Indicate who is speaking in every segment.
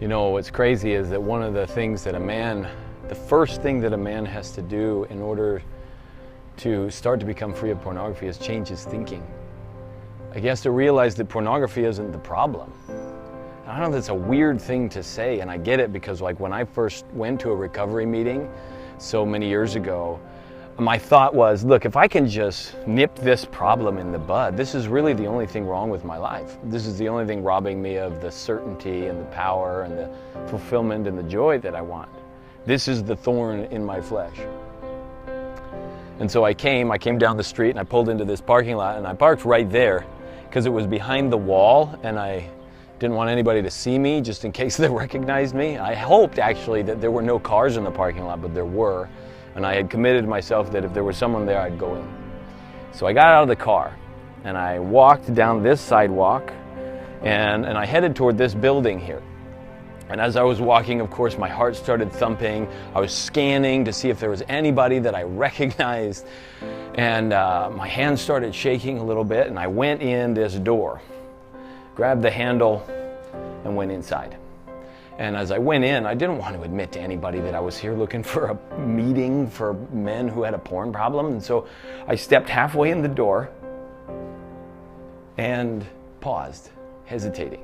Speaker 1: You know, what's crazy is that one of the things that the first thing that a man has to do in order to start to become free of pornography is change his thinking. Like, he has to realize that pornography isn't the problem. I know that's a weird thing to say, and I get it because, like, when I first went to a recovery meeting so many years ago, my thought was, look, if I can just nip this problem in the bud, this is really the only thing wrong with my life. This is the only thing robbing me of the certainty and the power and the fulfillment and the joy that I want. This is the thorn in my flesh. And so I came down the street and I pulled into this parking lot and I parked right there because it was behind the wall and I didn't want anybody to see me just in case they recognized me. I hoped actually that there were no cars in the parking lot, but there were. And I had committed myself that if there was someone there, I'd go in. So I got out of the car and I walked down this sidewalk and I headed toward this building here. And as I was walking, of course, my heart started thumping. I was scanning to see if there was anybody that I recognized. And my hands started shaking a little bit and I went in this door, grabbed the handle and went inside. And as I went in, I didn't want to admit to anybody that I was here looking for a meeting for men who had a porn problem. And so I stepped halfway in the door and paused, hesitating.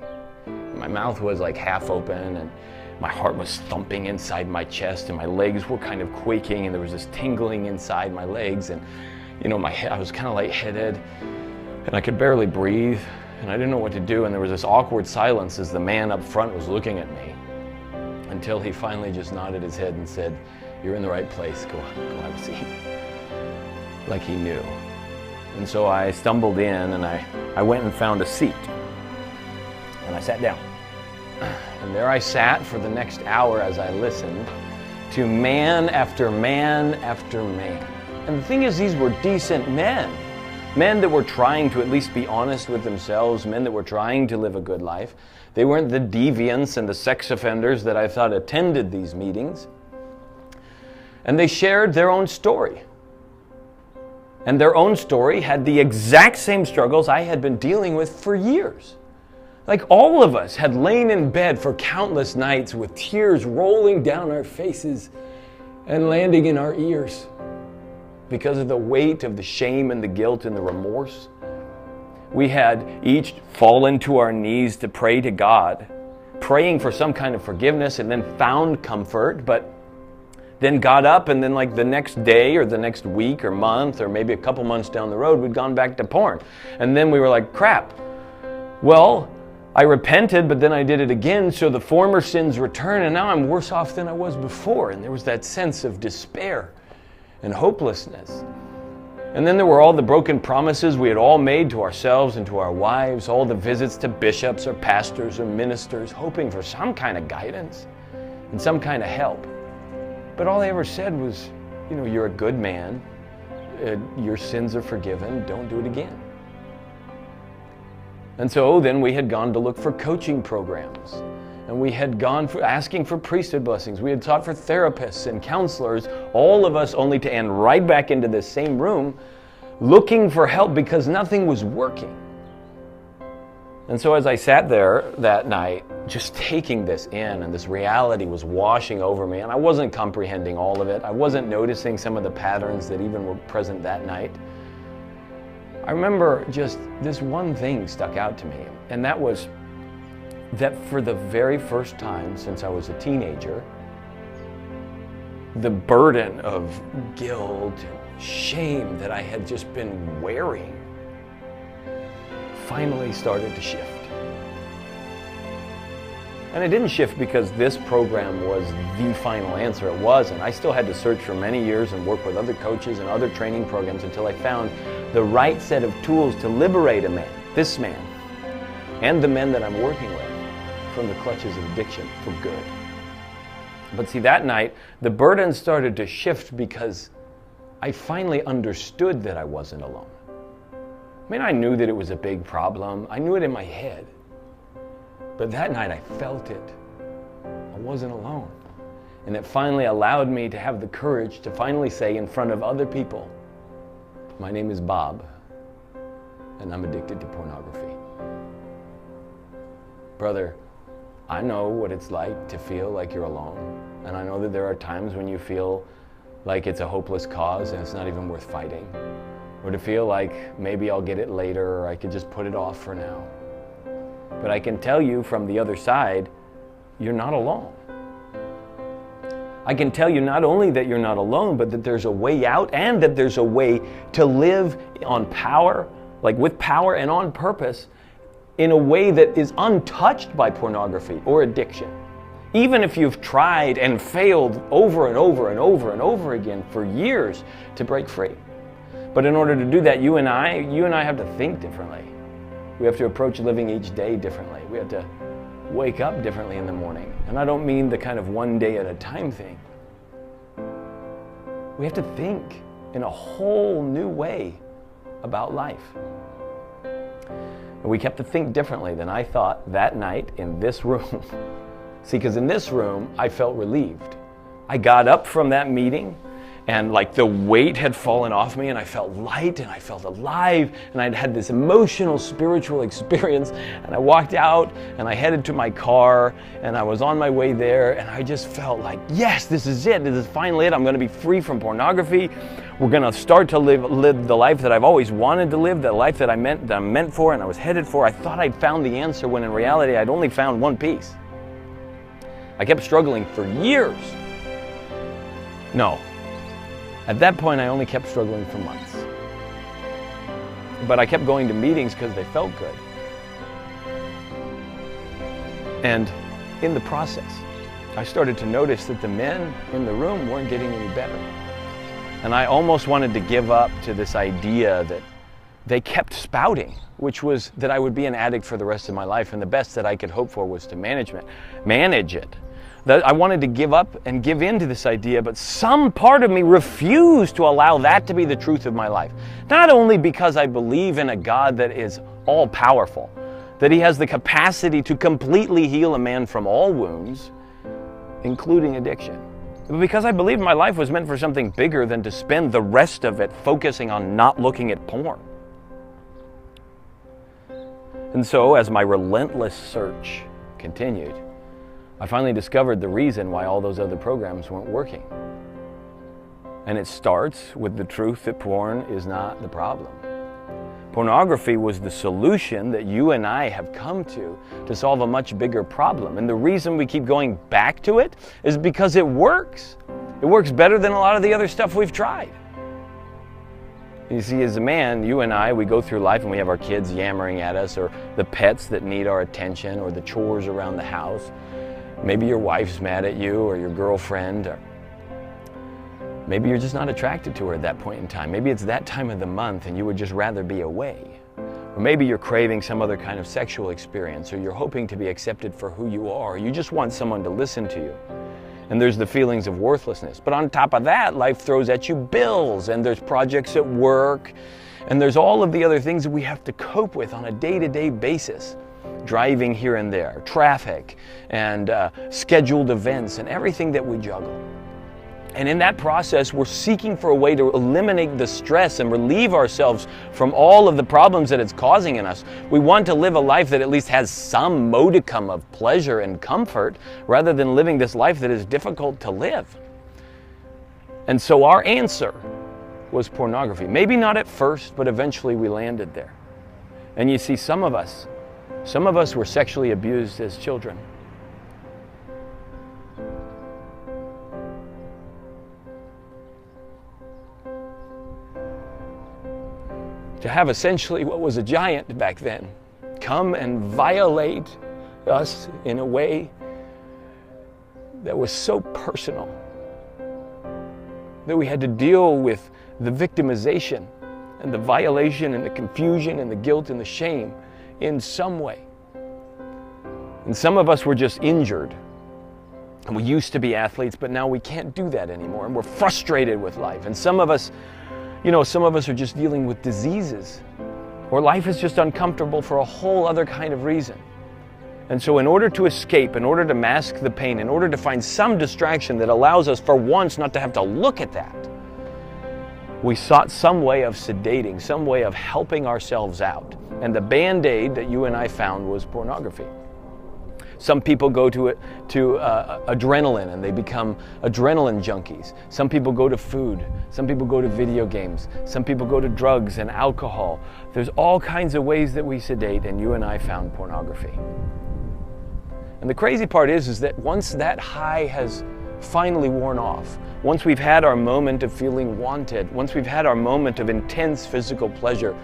Speaker 1: My mouth was like half open and my heart was thumping inside my chest and my legs were kind of quaking and there was this tingling inside my legs. And, you know, I was kind of lightheaded and I could barely breathe and I didn't know what to do. And there was this awkward silence as the man up front was looking at me, until he finally just nodded his head and said, "You're in the right place, go have a seat." Like he knew. And so I stumbled in and I went and found a seat. And I sat down. And there I sat for the next hour as I listened to man after man after man. And the thing is, these were decent men. Men that were trying to at least be honest with themselves, men that were trying to live a good life. They weren't the deviants and the sex offenders that I thought attended these meetings. And they shared their own story. And their own story had the exact same struggles I had been dealing with for years. Like, all of us had lain in bed for countless nights with tears rolling down our faces and landing in our ears because of the weight of the shame and the guilt and the remorse. We had each fallen to our knees to pray to God, praying for some kind of forgiveness, and then found comfort, but then got up and then, like, the next day or the next week or month or maybe a couple months down the road, we'd gone back to porn. And then we were like, crap, well, I repented, but then I did it again, so the former sins return, and now I'm worse off than I was before. And there was that sense of despair and hopelessness. And then there were all the broken promises we had all made to ourselves and to our wives, all the visits to bishops or pastors or ministers, hoping for some kind of guidance and some kind of help. But all they ever said was, you know, you're a good man, your sins are forgiven, don't do it again. And so then we had gone to look for coaching programs. And we had gone for asking for priesthood blessings. We had sought for therapists and counselors, all of us only to end right back into this same room looking for help because nothing was working. And so as I sat there that night, just taking this in, and this reality was washing over me, and I wasn't comprehending all of it. I wasn't noticing some of the patterns that even were present that night. I remember just this one thing stuck out to me, and that was that for the very first time since I was a teenager, the burden of guilt and shame that I had just been wearing finally started to shift. And it didn't shift because this program was the final answer. It wasn't. I still had to search for many years and work with other coaches and other training programs until I found the right set of tools to liberate a man, this man, and the men that I'm working with, from the clutches of addiction for good. But see, that night, the burden started to shift because I finally understood that I wasn't alone. I mean, I knew that it was a big problem. I knew it in my head. But that night, I felt it. I wasn't alone. And it finally allowed me to have the courage to finally say in front of other people, my name is Bob, and I'm addicted to pornography. Brother, I know what it's like to feel like you're alone. And I know that there are times when you feel like it's a hopeless cause and it's not even worth fighting. Or to feel like maybe I'll get it later, or I could just put it off for now. But I can tell you from the other side, you're not alone. I can tell you not only that you're not alone, but that there's a way out, and that there's a way to live on power, like with power and on purpose, in a way that is untouched by pornography or addiction. Even if you've tried and failed over and over and over and over again for years to break free. But in order to do that, you and I have to think differently. We have to approach living each day differently. We have to wake up differently in the morning. And I don't mean the kind of one day at a time thing. We have to think in a whole new way about life. And we kept to think differently than I thought that night in this room. See, because in this room, I felt relieved. I got up from that meeting and like the weight had fallen off me, and I felt light and I felt alive, and I'd had this emotional, spiritual experience, and I walked out and I headed to my car and I was on my way there, and I just felt like, yes, this is it. This is finally it. I'm going to be free from pornography. We're going to start to live the life that I've always wanted to live, the life that I'm meant for and I was headed for. I thought I'd found the answer when in reality I'd only found one piece. I kept struggling for years. No. At that point, I only kept struggling for months. But I kept going to meetings because they felt good. And in the process, I started to notice that the men in the room weren't getting any better. And I almost wanted to give up to this idea that they kept spouting, which was that I would be an addict for the rest of my life, and the best that I could hope for was to manage it. That I wanted to give up and give in to this idea, but some part of me refused to allow that to be the truth of my life. Not only because I believe in a God that is all-powerful, that He has the capacity to completely heal a man from all wounds, including addiction, but because I believe my life was meant for something bigger than to spend the rest of it focusing on not looking at porn. And so, as my relentless search continued, I finally discovered the reason why all those other programs weren't working. And it starts with the truth that porn is not the problem. Pornography was the solution that you and I have come to solve a much bigger problem. And the reason we keep going back to it is because it works. It works better than a lot of the other stuff we've tried. You see, as a man, you and I, we go through life and we have our kids yammering at us, or the pets that need our attention, or the chores around the house. Maybe your wife's mad at you, or your girlfriend, or maybe you're just not attracted to her at that point in time. Maybe it's that time of the month and you would just rather be away. Or maybe you're craving some other kind of sexual experience, or you're hoping to be accepted for who you are. Or you just want someone to listen to you. And there's the feelings of worthlessness. But on top of that, life throws at you bills, and there's projects at work, and there's all of the other things that we have to cope with on a day-to-day basis. Driving here and there, traffic, and scheduled events, and everything that we juggle. And in that process, we're seeking for a way to eliminate the stress and relieve ourselves from all of the problems that it's causing in us. We want to live a life that at least has some modicum of pleasure and comfort, rather than living this life that is difficult to live. And so our answer was pornography. Maybe not at first, but eventually we landed there. And you see, some of us were sexually abused as children. To have essentially what was a giant back then come and violate us in a way that was so personal that we had to deal with the victimization and the violation and the confusion and the guilt and the shame in some way. And some of us were just injured. And we used to be athletes, but now we can't do that anymore. And we're frustrated with life. And some of us are just dealing with diseases, or life is just uncomfortable for a whole other kind of reason. And so in order to escape, in order to mask the pain, in order to find some distraction that allows us for once not to have to look at that, we sought some way of sedating, some way of helping ourselves out. And the Band-Aid that you and I found was pornography. Some people go to adrenaline and they become adrenaline junkies. Some people go to food. Some people go to video games. Some people go to drugs and alcohol. There's all kinds of ways that we sedate, and you and I found pornography. And the crazy part is that once that high has finally worn off, once we've had our moment of feeling wanted, once we've had our moment of intense physical pleasure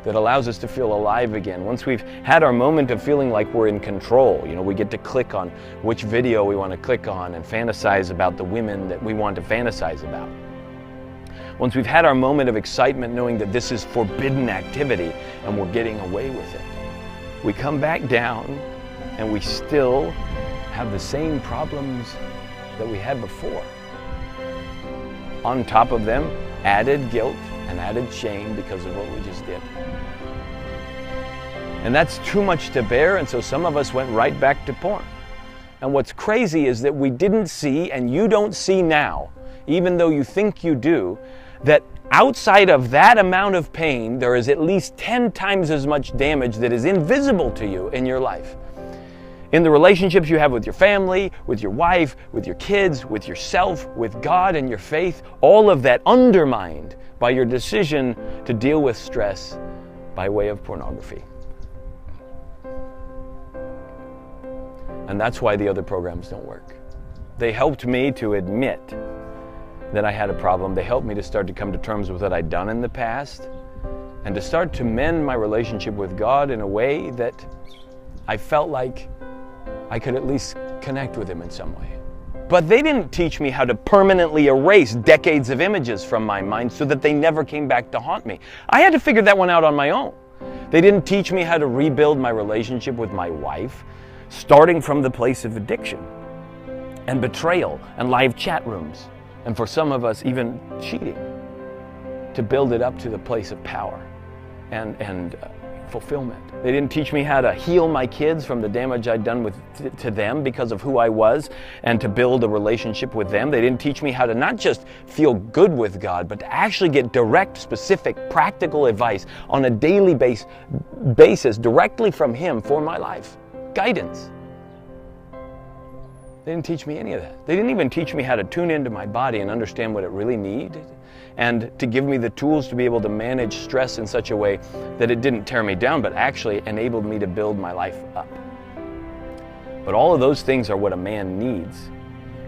Speaker 1: that allows us to feel alive again, once we've had our moment of feeling like we're in control, we get to click on which video we want to click on and fantasize about the women that we want to fantasize about. Once we've had our moment of excitement knowing that this is forbidden activity and we're getting away with it, we come back down and we still have the same problems that we had before. On top of them, added guilt and added shame because of what we just did. And that's too much to bear, and so some of us went right back to porn. And what's crazy is that we didn't see, and you don't see now, even though you think you do, that outside of that amount of pain, there is at least 10 times as much damage that is invisible to you in your life. In the relationships you have with your family, with your wife, with your kids, with yourself, with God and your faith, all of that undermined by your decision to deal with stress by way of pornography. And that's why the other programs don't work. They helped me to admit that I had a problem. They helped me to start to come to terms with what I'd done in the past and to start to mend my relationship with God in a way that I felt like I could at least connect with Him in some way. But they didn't teach me how to permanently erase decades of images from my mind so that they never came back to haunt me. I had to figure that one out on my own. They didn't teach me how to rebuild my relationship with my wife, starting from the place of addiction and betrayal and live chat rooms, and for some of us even cheating, to build it up to the place of power and fulfillment. They didn't teach me how to heal my kids from the damage I'd done to them because of who I was and to build a relationship with them. They didn't teach me how to not just feel good with God, but to actually get direct, specific, practical advice on a daily basis directly from Him for my life. Guidance. They didn't teach me any of that. They didn't even teach me how to tune into my body and understand what it really needed, and to give me the tools to be able to manage stress in such a way that it didn't tear me down, but actually enabled me to build my life up. But all of those things are what a man needs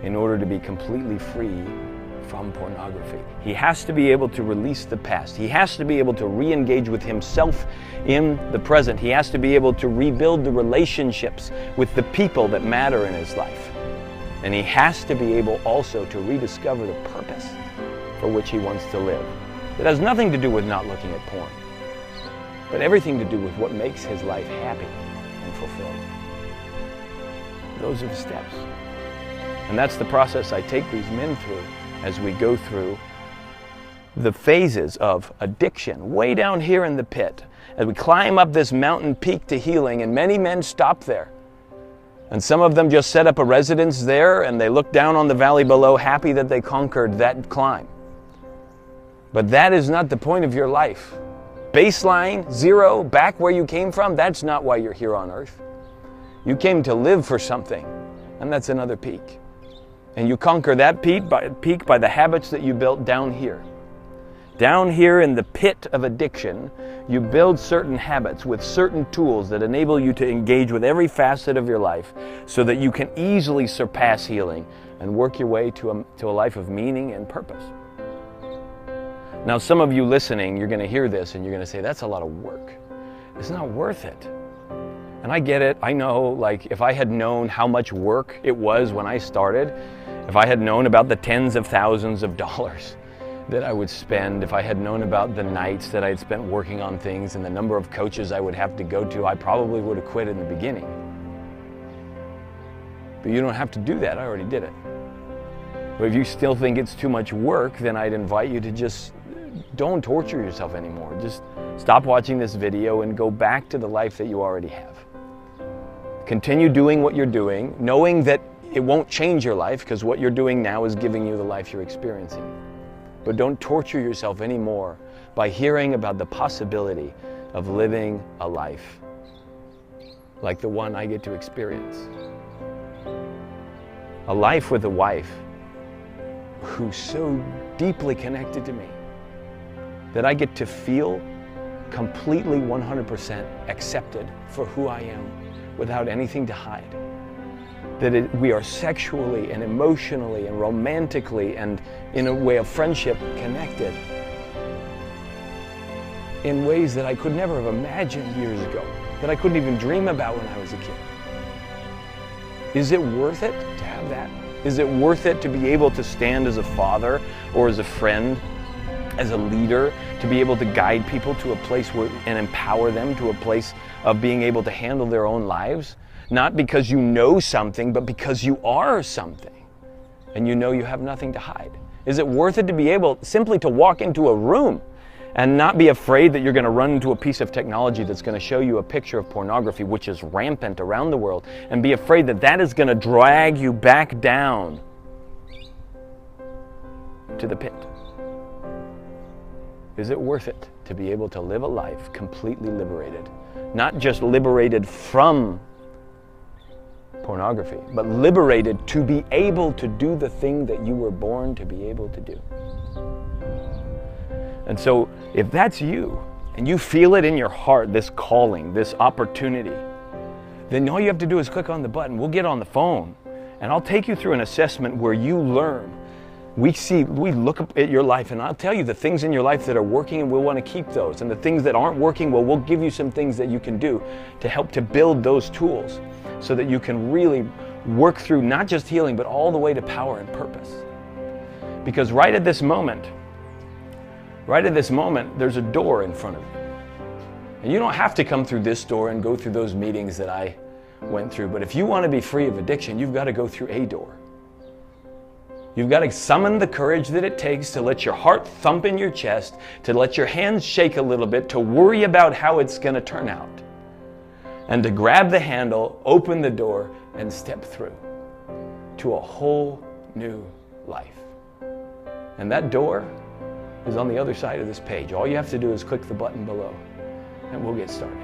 Speaker 1: in order to be completely free from pornography. He has to be able to release the past. He has to be able to re-engage with himself in the present. He has to be able to rebuild the relationships with the people that matter in his life. And he has to be able also to rediscover the purpose for which he wants to live. It has nothing to do with not looking at porn, but everything to do with what makes his life happy and fulfilled. Those are the steps. And that's the process I take these men through as we go through the phases of addiction, way down here in the pit, as we climb up this mountain peak to healing, and many men stop there. And some of them just set up a residence there and they look down on the valley below, happy that they conquered that climb. But that is not the point of your life. Baseline, zero, back where you came from, that's not why you're here on earth. You came to live for something, and that's another peak. And you conquer that peak by the habits that you built down here. Down here in the pit of addiction, you build certain habits with certain tools that enable you to engage with every facet of your life so that you can easily surpass healing and work your way to a life of meaning and purpose. Now, some of you listening, you're going to hear this and you're going to say, that's a lot of work. It's not worth it. And I get it. I know, like, if I had known how much work it was when I started, if I had known about the tens of thousands of dollars that I would spend, if I had known about the nights that I'd spent working on things and the number of coaches I would have to go to, I probably would have quit in the beginning. But you don't have to do that. I already did it. But if you still think it's too much work, then I'd invite you to just don't torture yourself anymore. Just stop watching this video and go back to the life that you already have. Continue doing what you're doing, knowing that it won't change your life because what you're doing now is giving you the life you're experiencing. But don't torture yourself anymore by hearing about the possibility of living a life like the one I get to experience. a life with a wife who's so deeply connected to me that I get to feel completely 100% accepted for who I am without anything to hide. That we are sexually and emotionally and romantically and in a way of friendship connected in ways that I could never have imagined years ago, that I couldn't even dream about when I was a kid. Is it worth it to have that? Is it worth it to be able to stand as a father or as a friend, as a leader, to be able to guide people to a place where, and empower them to a place of being able to handle their own lives? Not because you know something, but because you are something and you know you have nothing to hide. Is it worth it to be able simply to walk into a room and not be afraid that you're going to run into a piece of technology that's going to show you a picture of pornography, which is rampant around the world, and be afraid that that is going to drag you back down to the pit? Is it worth it to be able to live a life completely liberated? Not just liberated from pornography, but liberated to be able to do the thing that you were born to be able to do. And so if that's you, and you feel it in your heart, this calling, this opportunity, then all you have to do is click on the button. We'll get on the phone, and I'll take you through an assessment where you learn. We look at your life, and I'll tell you the things in your life that are working, and we'll want to keep those. And the things that aren't working, well, we'll give you some things that you can do to help to build those tools so that you can really work through not just healing, but all the way to power and purpose. Because right at this moment, there's a door in front of you. And you don't have to come through this door and go through those meetings that I went through. But if you want to be free of addiction, you've got to go through a door. You've got to summon the courage that it takes to let your heart thump in your chest, to let your hands shake a little bit, to worry about how it's going to turn out. And to grab the handle, open the door, and step through to a whole new life. And that door is on the other side of this page. All you have to do is click the button below, and we'll get started.